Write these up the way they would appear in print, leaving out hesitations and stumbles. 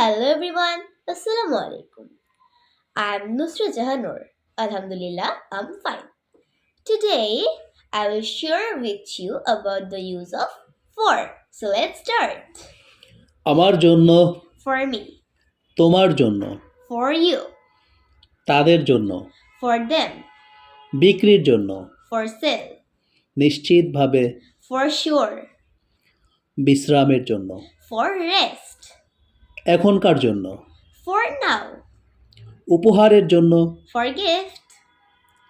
Hello everyone, Assalamu alaikum. I'm Nusra Jahanur. Alhamdulillah, I'm fine. Today, I will share with you about the use of for. So let's start. আমার জন্য, For me, তোমার জন্য, for you, তাদের জন্য, for them, বিক্রির জন্য, for sale, নিশ্চিতভাবে, for sure, বিশ্রামের জন্য, for rest, এখনকার জন্য, for now, উপহারের জন্য, for gift,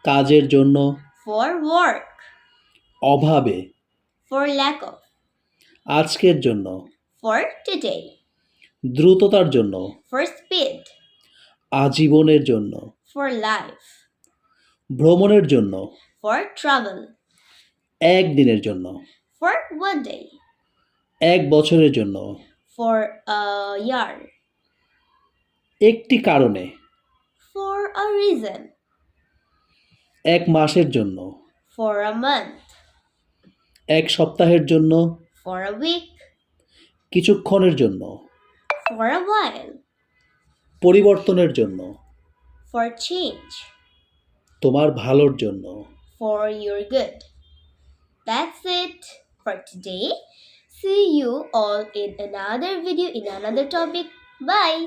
কাজের জন্য, for work, অভাবে, for lack of, আজকের জন্য, for today, দ্রুততার জন্য, for speed, আজীবনের জন্য, for life, ভ্রমণের জন্য, for travel, একদিনের জন্য, for one day, এক বছরের জন্য, for a year, একটি কারণে, for a reason, এক মাসের জন্য, for a month, এক সপ্তাহের জন্য, for a week, কিছুক্ষণের জন্য, for a while, পরিবর্তনের জন্য, for change, তোমার ভালোর জন্য। for your good. That's it for today. See you all in another video in another topic. Bye.